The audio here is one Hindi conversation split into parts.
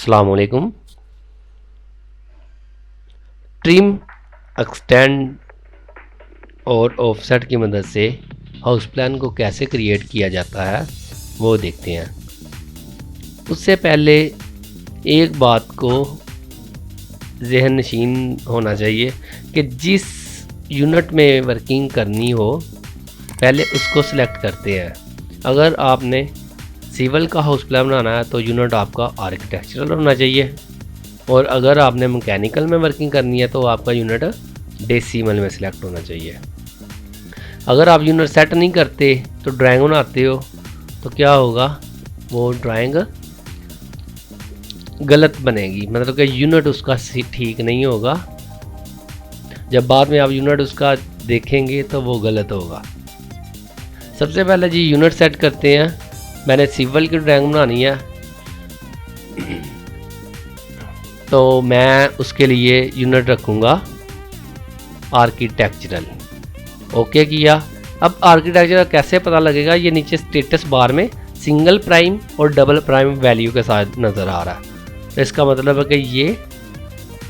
अस्सलाम वालेकुम। ट्रिम, एक्सटेंड और ऑफसेट की मदद से हाउस प्लान को कैसे क्रिएट किया जाता है वो देखते हैं। उससे पहले एक बात को ज़हन नशीन होना चाहिए कि जिस यूनिट में वर्किंग करनी हो पहले उसको सिलेक्ट करते हैं। अगर आपने सिविल का हाउस प्लान बनाना है तो यूनिट आपका आर्किटेक्चरल होना चाहिए, और अगर आपने मैकेनिकल में वर्किंग करनी है तो आपका यूनिट डेसिमल में सिलेक्ट होना चाहिए। अगर आप यूनिट सेट नहीं करते तो ड्राइंग बनाते हो तो क्या होगा, वो ड्राइंग गलत बनेगी, मतलब कि यूनिट उसका ठीक नहीं होगा। जब बाद में आप यूनिट उसका देखेंगे तो वो गलत होगा। सबसे पहले जी यूनिट सेट करते हैं। मैंने सिविल की ड्राइंग बनानी है तो मैं उसके लिए यूनिट रखूँगा आर्किटेक्चरल। ओके किया। अब आर्किटेक्चरल कैसे पता लगेगा, ये नीचे स्टेटस बार में सिंगल प्राइम और डबल प्राइम वैल्यू के साथ नज़र आ रहा है, तो इसका मतलब है कि ये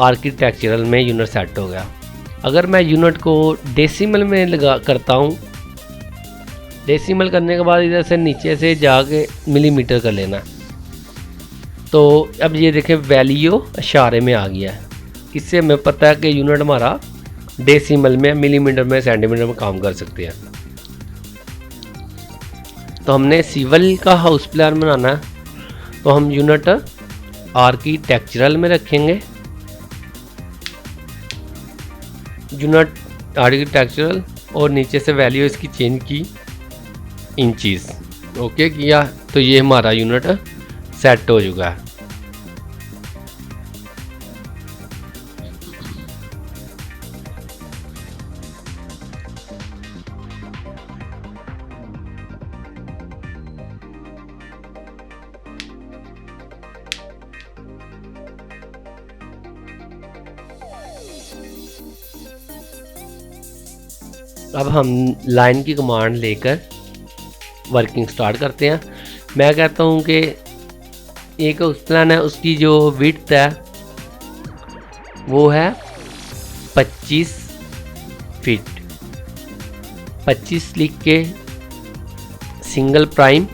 आर्किटेक्चरल में यूनिट सेट हो गया। अगर मैं यूनिट को डेसिमल में लगा करता हूँ, डेसिमल करने के बाद इधर से नीचे से जाके मिलीमीटर कर लेना, तो अब ये देखें वैल्यू इशारे में आ गया है। इससे हमें पता है कि यूनिट हमारा डेसिमल में, मिलीमीटर में, सेंटीमीटर में काम कर सकते हैं। तो हमने सिविल का हाउस प्लान बनाना है तो हम यूनिट आर्किटेक्चरल में रखेंगे, यूनिट आर्किटेक्चरल, और नीचे से वैल्यू इसकी चेंज की इंचीज़। ओके किया तो ये हमारा यूनिट सेट हो चुका है। अब हम लाइन की कमांड लेकर वर्किंग स्टार्ट करते हैं। मैं कहता हूँ कि एक हाउस प्लान है, उसकी जो विड्थ है वो है 25 फीट। 25 लिख के सिंगल प्राइम,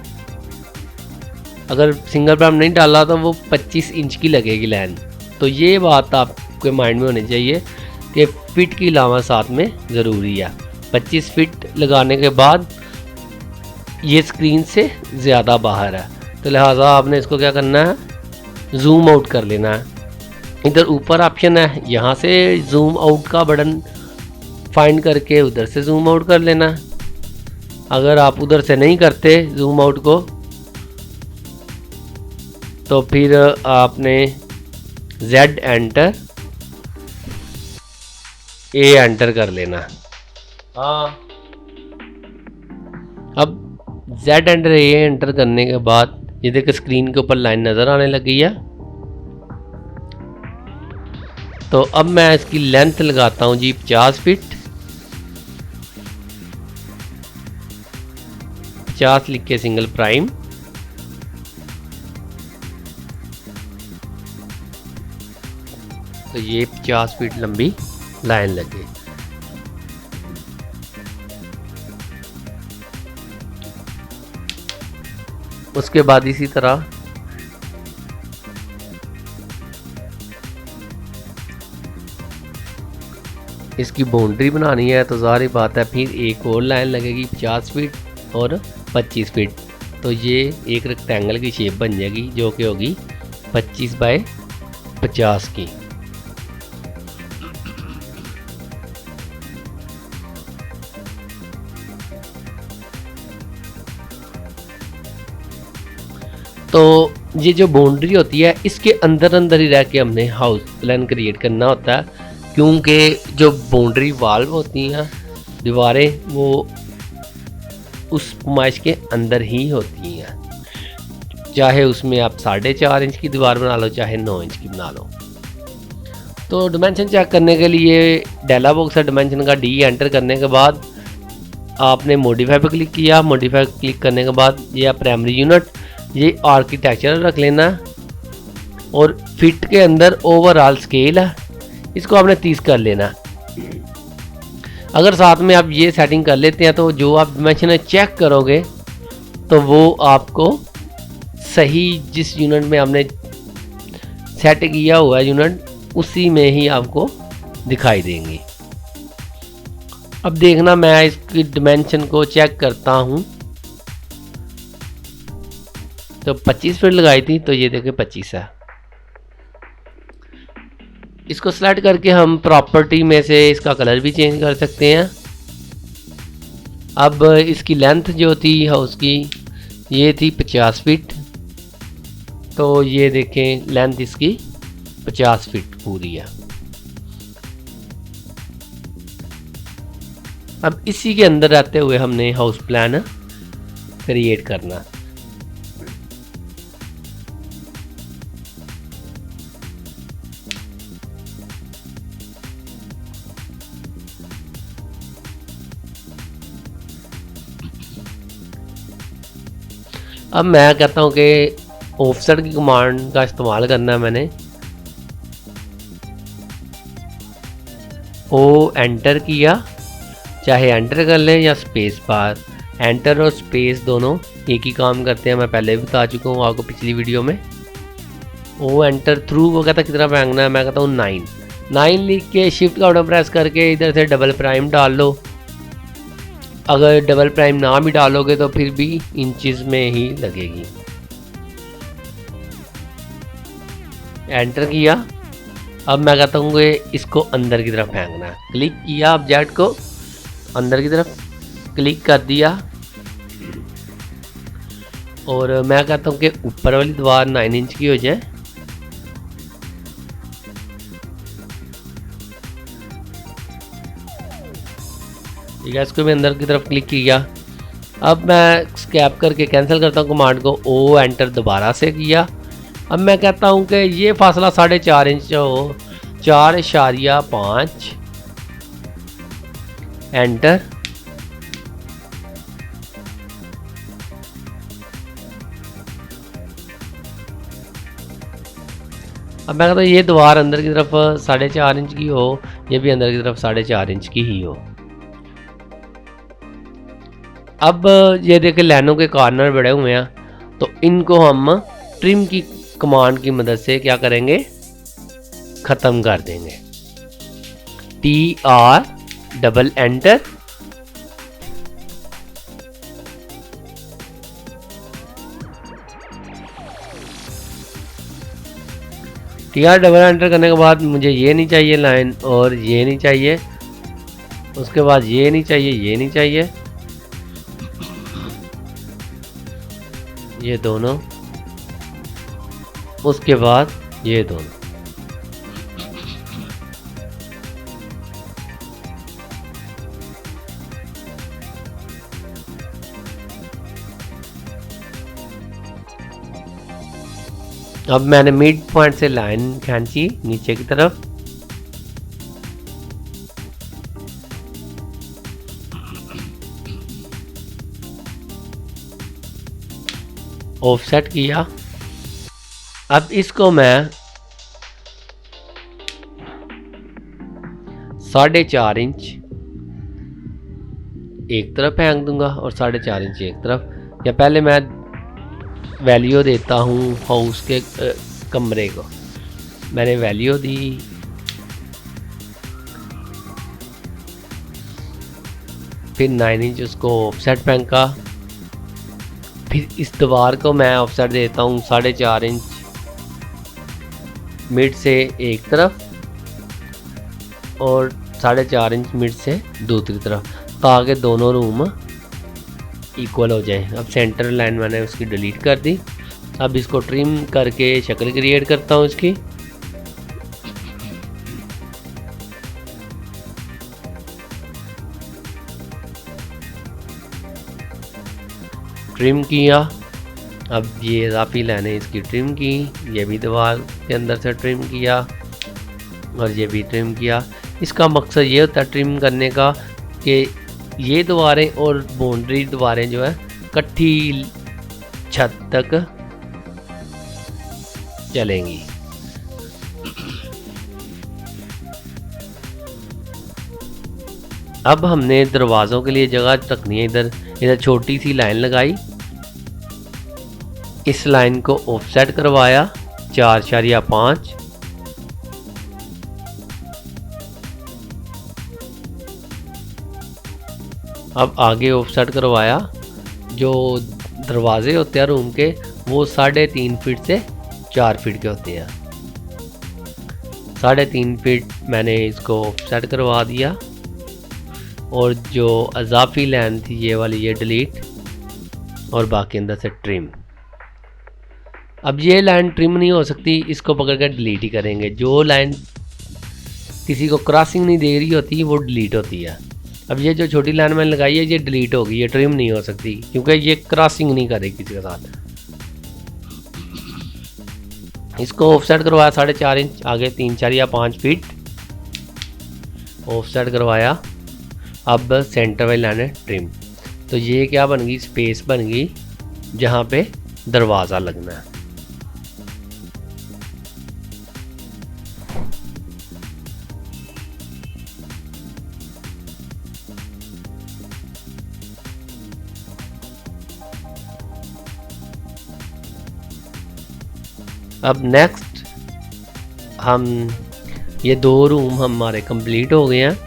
अगर सिंगल प्राइम नहीं डाला तो वो 25 इंच की लगेगी लाइन। तो ये बात आपके माइंड में होनी चाहिए कि फिट की अलावा साथ में ज़रूरी है। 25 फीट लगाने के बाद ये स्क्रीन से ज़्यादा बाहर है, तो लिहाजा आपने इसको क्या करना है, जूम आउट कर लेना है। इधर ऊपर ऑप्शन है, यहाँ से जूम आउट का बटन फाइंड करके उधर से जूम आउट कर लेना है। अगर आप उधर से नहीं करते जूम आउट को तो फिर आपने Z एंटर, A एंटर कर लेना। हाँ, अब Z एंटर A एंटर करने के बाद ये देखिए स्क्रीन के ऊपर लाइन नज़र आने लग गई है। तो अब मैं इसकी लेंथ लगाता हूँ जी 50 फीट। 50 लिख के सिंगल प्राइम, तो ये 50 फीट लंबी लाइन लगे। उसके बाद इसी तरह इसकी बाउंड्री बनानी है, तो ज़ाहिर बात है फिर एक और लाइन लगेगी 50 फीट और 25 फीट। तो ये एक रेक्टेंगल की शेप बन जाएगी जो कि होगी 25 बाय 50 की। तो ये जो बाउंड्री होती है इसके अंदर अंदर ही रह के हमने हाउस प्लान क्रिएट करना होता है, क्योंकि जो बाउंड्री वाल होती हैं, दीवारें, वो उस पैमाइश के अंदर ही होती हैं। चाहे उसमें आप 4.5 इंच की दीवार बना लो, चाहे 9 इंच की बना लो। तो डिमेंशन चेक करने के लिए डायलॉग बॉक्स है, डिमेंशन का D एंटर करने के बाद आपने मॉडिफाई पर क्लिक किया। मॉडिफाई क्लिक करने के बाद ये प्राइमरी यूनिट, ये आर्किटेक्चरल रख लेना। और फिट के अंदर ओवरऑल स्केल है, इसको आपने 30 कर लेना है। अगर साथ में आप ये सेटिंग कर लेते हैं तो जो आप डिमेंशन चेक करोगे तो वो आपको सही जिस यूनिट में आपने सेट किया हुआ है यूनिट उसी में ही आपको दिखाई देंगी। अब देखना मैं इसकी डिमेंशन को चेक करता हूँ, तो 25 फीट लगाई थी तो ये देखिए 25 है। इसको सेलेक्ट करके हम प्रॉपर्टी में से इसका कलर भी चेंज कर सकते हैं। अब इसकी लेंथ जो थी हाउस की ये थी 50 फीट, तो ये देखें लेंथ इसकी 50 फीट पूरी है। अब इसी के अंदर रहते हुए हमने हाउस प्लान क्रिएट करना। अब मैं कहता हूँ कि ऑफसेट की कमांड का इस्तेमाल करना है मैंने। ओ एंटर किया, चाहे एंटर कर लें या स्पेस बार, एंटर और स्पेस दोनों एक ही काम करते हैं, मैं पहले भी बता चुका हूँ आपको पिछली वीडियो में। ओ एंटर थ्रू वो कहता कितना फेंकना है, मैं कहता हूँ 9 लिख के शिफ्ट का बटन प्रेस करके इधर से डबल प्राइम डाल लो। अगर डबल प्राइम ना भी डालोगे तो फिर भी इंचेस में ही लगेगी। एंटर किया, अब मैं कहता हूँ कि इसको अंदर की तरफ फेंकना है। क्लिक किया ऑब्जेक्ट को अंदर की तरफ क्लिक कर दिया और मैं कहता हूँ कि ऊपर वाली दीवार 9 इंच की हो जाए। ठीक है, इसको भी अंदर की तरफ क्लिक किया। अब मैं स्कैप करके कैंसिल करता हूँ कमांड को, ओ एंटर दोबारा से किया। अब मैं कहता हूँ कि ये फासला 4.5 इंच हो, 4.5 एंटर। अब मैं कहता हूँ ये दीवार अंदर की तरफ 4.5 इंच की हो, ये भी अंदर की तरफ 4.5 इंच की ही हो। अब ये देखिए लाइनों के कॉर्नर बड़े हुए हैं, तो इनको हम ट्रिम की कमांड की मदद से क्या करेंगे, ख़त्म कर देंगे। TR double enter. TR double enter करने के बाद मुझे ये नहीं चाहिए लाइन और ये नहीं चाहिए, उसके बाद ये नहीं चाहिए, ये नहीं चाहिए, ये दोनों, उसके बाद ये दोनों। अब मैंने मिड पॉइंट से लाइन खींची नीचे की तरफ। ऑफसेट किया। अब इसको मैं 4.5 इंच एक तरफ फेंक दूंगा और 4.5 इंच एक तरफ। या पहले मैं वैल्यू देता हूँ हाउस के कमरे को, मैंने वैल्यू दी, फिर 9 इंच उसको ऑफसेट फेंका। फिर इस दीवार को मैं ऑफसेट देता हूँ 4.5 इंच मिड से एक तरफ और 4.5 इंच मिड से दूसरी तरफ, ताकि दोनों रूम इक्वल हो जाए। अब सेंटर लाइन मैंने उसकी डिलीट कर दी। अब इसको ट्रिम करके शक्ल क्रिएट करता हूँ इसकी। ट्रिम किया। अब ये इजाफी लाइनें इसकी ट्रिम की, ये भी दीवार के अंदर से ट्रिम किया और ये भी ट्रिम किया। इसका मकसद ये होता है ट्रिम करने का कि ये दीवारें और बाउंड्री दीवारें जो है इकट्ठी छत तक चलेंगी। अब हमने दरवाज़ों के लिए जगह रखनी है। इधर इधर छोटी सी लाइन लगाई, इस लाइन को ऑफसेट करवाया 4.5। अब आगे ऑफसेट करवाया। जो दरवाजे होते हैं रूम के वो 3.5 फीट से 4 फीट के होते हैं। 3.5 फीट मैंने इसको ऑफसेट करवा दिया और जो अजाफी लाइन थी ये वाली ये डिलीट और बाकी अंदर से ट्रिम। अब ये लाइन ट्रिम नहीं हो सकती, इसको पकड़ कर डिलीट ही करेंगे। जो लाइन किसी को क्रॉसिंग नहीं दे रही होती वो डिलीट होती है। अब ये जो छोटी लाइन मैंने लगाई है ये डिलीट होगी, ये ट्रिम नहीं हो सकती क्योंकि ये क्रॉसिंग नहीं करेगी किसी के साथ। इसको ऑफसेट करवाया 4.5 इंच, आगे 3, 4 या 5 फीट ऑफसेट करवाया। अब सेंटर वाली लाइन है ट्रिम। तो ये क्या बन गई, स्पेस बन गई जहाँ पे दरवाज़ा लगना है। अब नेक्स्ट हम ये 2 रूम हमारे कंप्लीट हो गए हैं।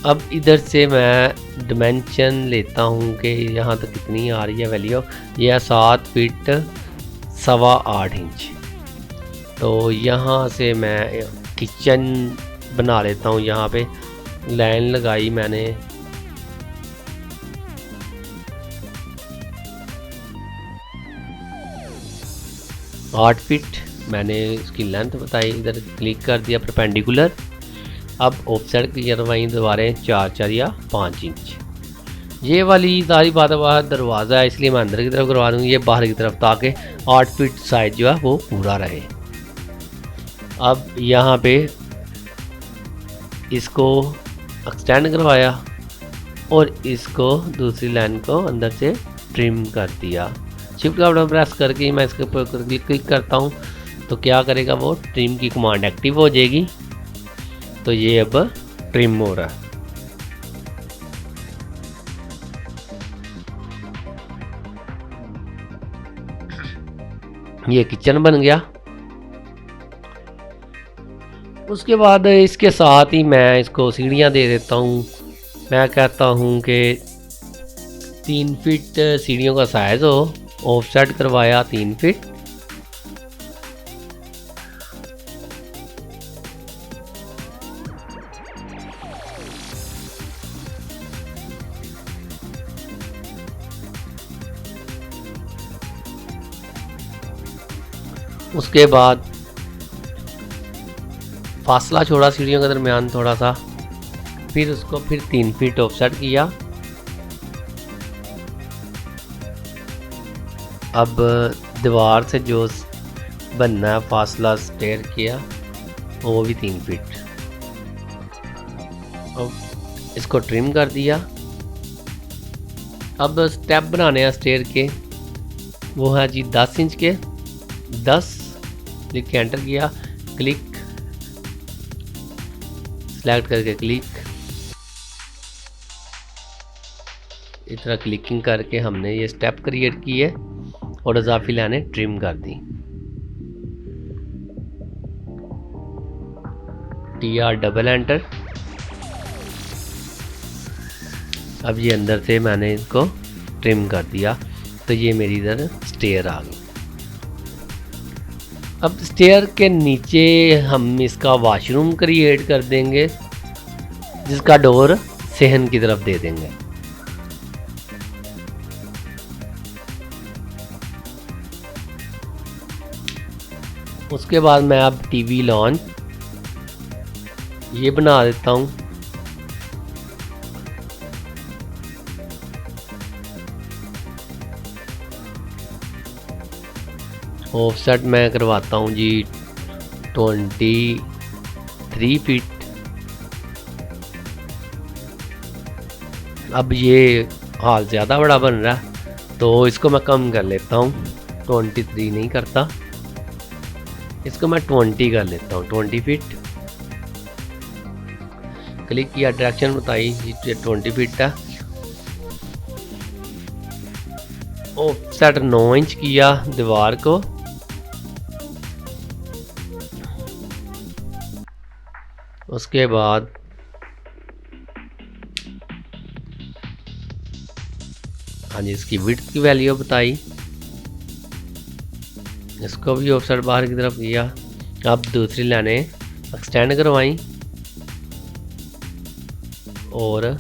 अब इधर से मैं डिमेंशन लेता हूँ कि यहाँ तक कितनी आ रही है वैल्यू। यह 7 फीट 8.25 इंच। तो यहाँ से मैं किचन बना लेता हूँ। यहाँ पे लाइन लगाई मैंने 8 फीट मैंने इसकी लेंथ बताई। इधर क्लिक कर दिया परपेंडिकुलर। अब ऑफसेट की करवाई दीवारें 4, 4 या 5 इंच। ये वाली सारी बात बाहर दरवाज़ा है इसलिए मैं अंदर की तरफ करवा दूँगी, ये बाहर की तरफ, ताकि 8 फीट साइज जो है वो पूरा रहे। अब यहाँ पे इसको एक्सटेंड करवाया और इसको दूसरी लाइन को अंदर से ट्रिम कर दिया। शिफ्ट का बटन प्रेस करके मैं इसके ऊपर क्लिक करता हूँ तो क्या करेगा, वो ट्रिम की कमांड एक्टिव हो जाएगी। तो ये अब ट्रिम हो रहा है। ये किचन बन गया। उसके बाद इसके साथ ही मैं इसको सीढ़ियाँ दे देता हूँ। मैं कहता हूँ कि 3 फीट सीढ़ियों का साइज हो। ऑफसेट करवाया 3 फीट। उसके बाद फासला छोड़ा सीढ़ियों के दरमियान थोड़ा सा, फिर उसको 3 फीट ऑफसेट किया। अब दीवार से जो बनना है फासला स्टेयर किया वो भी 3 फीट। अब इसको ट्रिम कर दिया। अब स्टेप बनाने हैं स्टेयर के, वो है जी 10 इंच के। 10 लिख के एंटर किया, क्लिक सेलेक्ट करके क्लिक, इस तरह क्लिकिंग करके हमने ये स्टेप क्रिएट की है और इजाफी लाइनें ट्रिम कर दी। TR double enter. अब ये अंदर से मैंने इसको ट्रिम कर दिया तो ये मेरी इधर स्टेयर आ गई। अब स्टेयर के नीचे हम इसका वॉशरूम क्रिएट कर देंगे जिसका डोर सहन की तरफ दे देंगे। उसके बाद मैं अब टीवी लॉन्च ये बना देता हूँ। ऑफसेट मैं करवाता हूँ जी 23 फीट। अब ये हाल ज़्यादा बड़ा बन रहा है तो इसको मैं कम कर लेता हूँ, 23 नहीं करता। इसको मैं 20 कर लेता हूँ, 20 फीट। क्लिक किया, डायरेक्शन बताई, 20 फीट है। ऑफसेट 9 इंच किया दीवार को। उसके बाद हाँ जी, इसकी विड्थ की वैल्यू बताई, इसको भी ऑफसेट बाहर की तरफ किया। अब दूसरी लाइनें एक्सटेंड करवाई और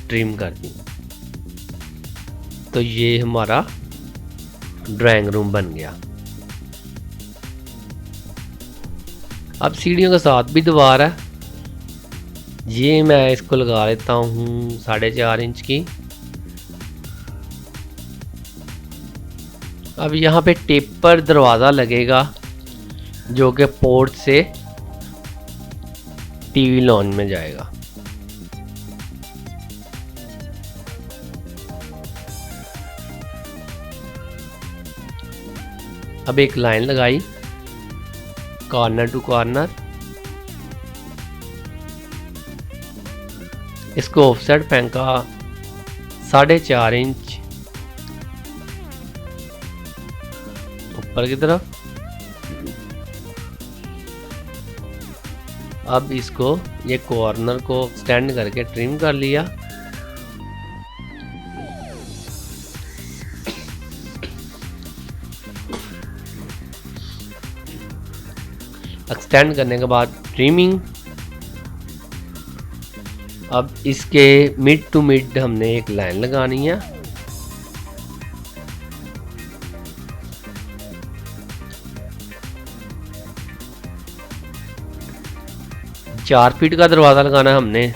ट्रिम कर दी। तो ये हमारा ड्राइंग रूम बन गया। अब सीढ़ियों के साथ भी दीवार है, ये मैं इसको लगा लेता हूँ 4.5 इंच की। अब यहाँ पे टेपर दरवाज़ा लगेगा जो कि पोर्ट से टीवी लॉन्च में जाएगा। अब एक लाइन लगाई कॉर्नर टू कॉर्नर, इसको ऑफसेट फेंका 4.5 इंच ऊपर की तरफ। अब इसको ये कॉर्नर को एक्सटेंड करके ट्रिम कर लिया। एक्सटेंड करने के बाद ट्रिमिंग। अब इसके मिड टू मिड हमने एक लाइन लगानी है। चार फीट का दरवाज़ा लगाना है हमने।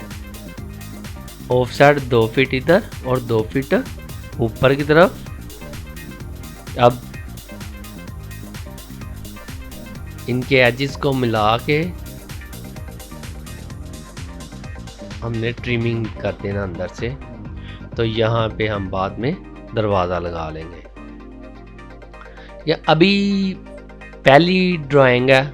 ऑफसेट 2 फीट इधर और 2 फीट ऊपर की तरफ। अब इनके एजेस को मिला के हमने ट्रिमिंग कर देना अंदर से। तो यहाँ पे हम बाद में दरवाज़ा लगा लेंगे। ये अभी पहली ड्राइंग है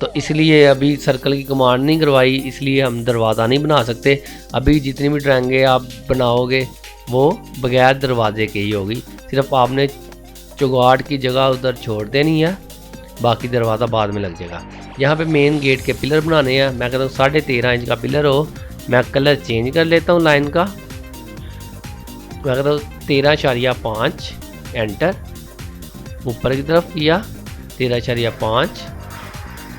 तो इसलिए अभी सर्कल की कमांड नहीं करवाई, इसलिए हम दरवाज़ा नहीं बना सकते। अभी जितनी भी ड्राइंगें आप बनाओगे वो बगैर दरवाजे के ही होगी। सिर्फ आपने चौगाट की जगह उधर छोड़ देनी है, बाकी दरवाज़ा बाद में लग जाएगा। यहाँ पे मेन गेट के पिलर बनाने हैं। मैं कहता हूँ 13.5 इंच का पिलर हो। मैं कलर चेंज कर लेता हूँ लाइन का। मैं कहता हूँ 13.5 एंटर, ऊपर की तरफ किया 13.5,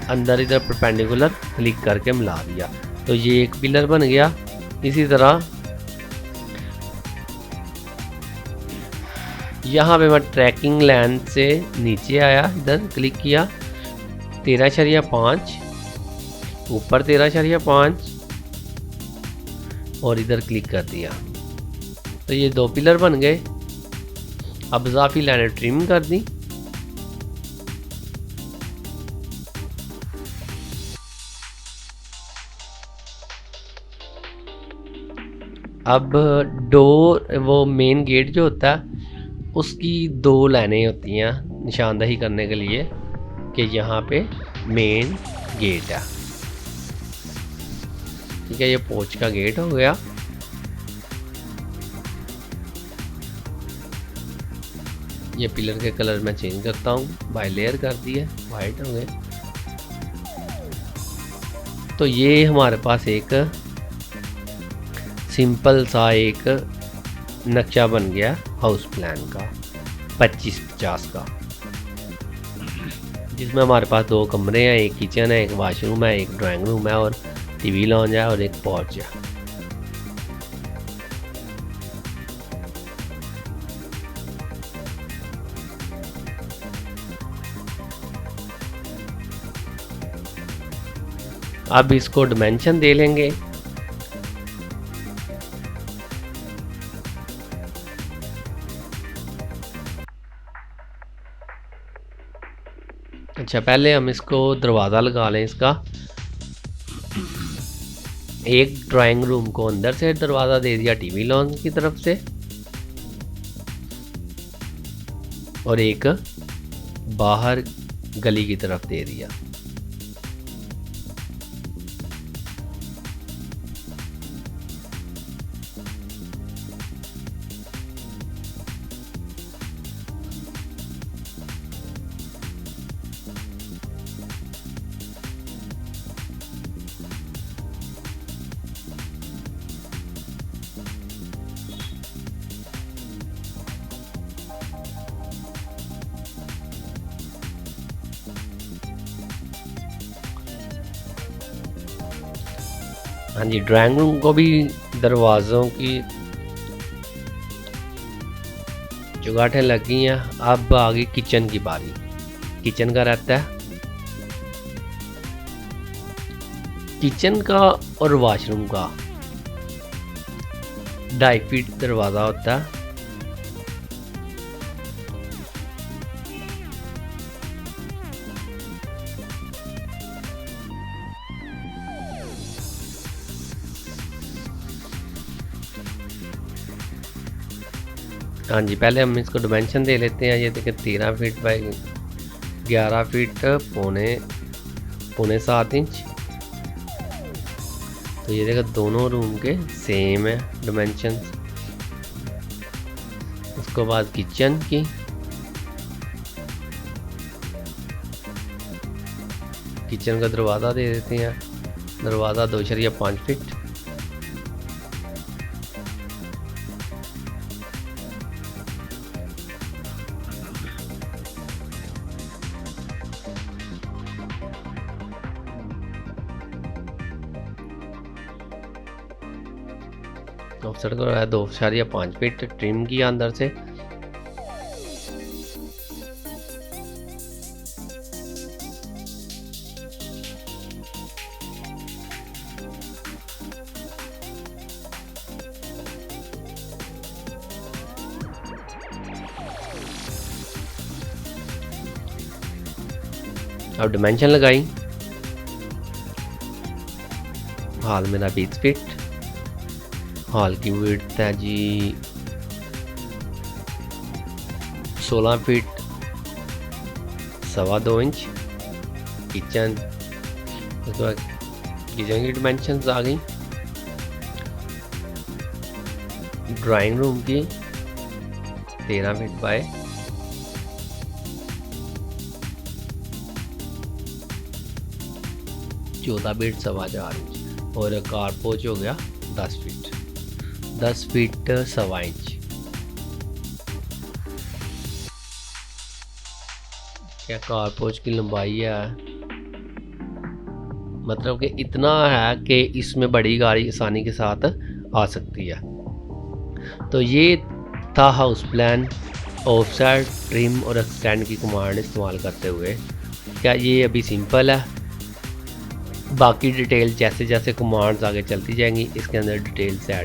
अंदर इधर परपेंडिकुलर क्लिक करके मिला दिया। तो ये एक पिलर बन गया। इसी तरह यहाँ पे मैं ट्रैकिंग लाइन से नीचे आया, इधर क्लिक किया 13.5, ऊपर 13.5 और इधर क्लिक कर दिया। तो ये 2 पिलर बन गए। अब इजाफी लाइनें ट्रिम कर दी। अब डोर, वो मेन गेट जो होता है उसकी 2 लाइनें होती हैं निशानदही करने के लिए कि यहाँ पे मेन गेट है। ठीक है, ये पोर्च का गेट हो गया। ये पिलर के कलर मैं चेंज करता हूँ, बाय लेयर कर दिए, वाइट हो गए। तो ये हमारे पास एक सिंपल सा एक नक्शा बन गया हाउस प्लान का 25-50 का, जिसमें हमारे पास 2 कमरे हैं, एक किचन है, एक वाशरूम है, एक ड्राइंग रूम है और टीवी लॉन्ज है और एक पोर्च है। अब इसको डिमेंशन दे लेंगे। अच्छा, पहले हम इसको दरवाज़ा लगा लें इसका। एक ड्राइंग रूम को अंदर से दरवाज़ा दे दिया टीवी लॉन्च की तरफ से और एक बाहर गली की तरफ दे दिया। हाँ जी, ड्राइंग रूम को भी दरवाज़ों की चुगाटें लग गई हैं। अब आ गई किचन की बारी। किचन का रहता है, किचन का और वॉशरूम का 2.5 फीट दरवाज़ा होता है। हाँ जी, पहले हम इसको डिमेंशन दे लेते हैं। ये देखिए 13 फीट बाई 11 फीट पौने 7 इंच। तो ये देखिए दोनों रूम के सेम है डिमेंशन। उसके बाद किचन की, किचन का दरवाज़ा दे देते हैं। दरवाज़ा 2.5 फीट। ऑफसेट को है 2.5 फीट ट्रिम किया अंदर से। अब डिमेंशन लगाई। हॉल मेरा 20 फीट। हॉल की विड्थ है जी 16 फीट 2.25 इंच। किचन, उसके बाद किचन की डिमेंशंस आ गई। ड्राइंग रूम की 13 फीट बाय 14 फीट 4.25 इंच। और कार पोच हो गया 10 फीट 1.25 इंच। क्या कार पोच की लंबाई है, मतलब कि इतना है कि इसमें बड़ी गाड़ी आसानी के साथ आ सकती है। तो ये था हाउस प्लान ऑफसेट, ट्रिम और एक्सटेंड की कमांड इस्तेमाल करते हुए। क्या ये अभी सिंपल है, बाकी डिटेल जैसे जैसे कमांड्स आगे चलती जाएंगी इसके अंदर डिटेल से ऐड